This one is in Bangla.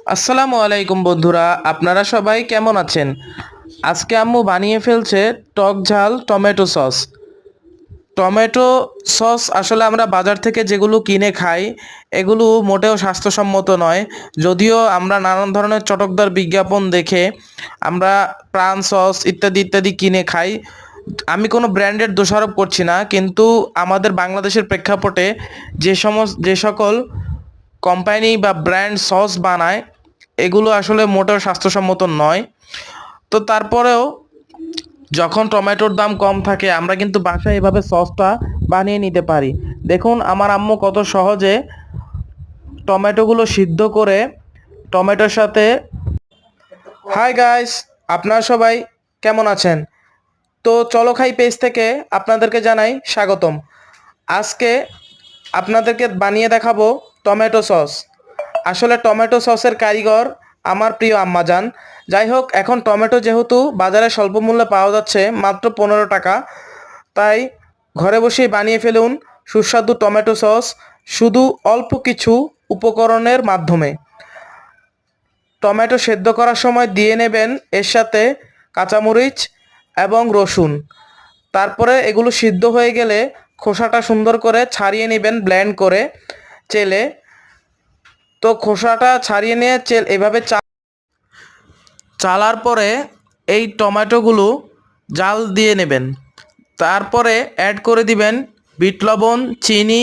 আসসালামু আলাইকুম বন্ধুরা, আপনারা সবাই কেমন আছেন? আজকে আম্মু বানিয়ে ফেলছে টক ঝাল টমেটো সস। টমেটো সস আসলে আমরা বাজার থেকে যেগুলো কিনে খাই এগুলো মোটেও স্বাস্থ্যসম্মত নয়। যদিও আমরা নানান ধরনের চটকদার বিজ্ঞাপন দেখে আমরা প্রাণ সস ইত্যাদি ইত্যাদি কিনে খাই। আমি কোনো ব্র্যান্ডের দোষারোপ করছি না, কিন্তু আমাদের বাংলাদেশের প্রেক্ষাপটে যে সকল কোম্পানি বা ব্র্যান্ড সস বানায় এগুলো আসলে মোটেও স্বাস্থ্যসম্মত নয়। তো তারপরেও যখন টমেটোর দাম কম থাকে আমরা কিন্তু বাসায় এভাবে সসটা বানিয়ে নিতে পারি। দেখুন আমার আম্মু কত সহজে টমেটোগুলো সিদ্ধ করে টমেটোর সাথে। হাই গাইস, আপনারা সবাই কেমন আছেন? তো চলো খাই পেজ থেকে আপনাদেরকে জানাই স্বাগতম। আজকে আপনাদেরকে বানিয়ে দেখাবো টমেটো সস। আসলে টমেটো সসের কারিগর আমার প্রিয় আম্মাজান। যাই হোক, এখন টমেটো যেহেতু বাজারে স্বল্প মূল্যে পাওয়া যাচ্ছে মাত্র 15 টাকা, তাই ঘরে বসেই বানিয়ে ফেলুন সুস্বাদু টমেটো সস শুধু অল্প কিছু উপকরণের মাধ্যমে। টমেটো সেদ্ধ করার সময় দিয়ে নেবেন এর সাথে কাঁচামরিচ এবং রসুন। তারপরে এগুলো সিদ্ধ হয়ে গেলে খোসাটা সুন্দর করে ছাড়িয়ে নেবেন ব্লেন্ড করে চেলে। তো খোসাটা ছাড়িয়ে নিয়ে এভাবে চালার পরে এই টমেটোগুলো জাল দিয়ে নেবেন। তারপরে অ্যাড করে দিবেন বিট লবণ, চিনি,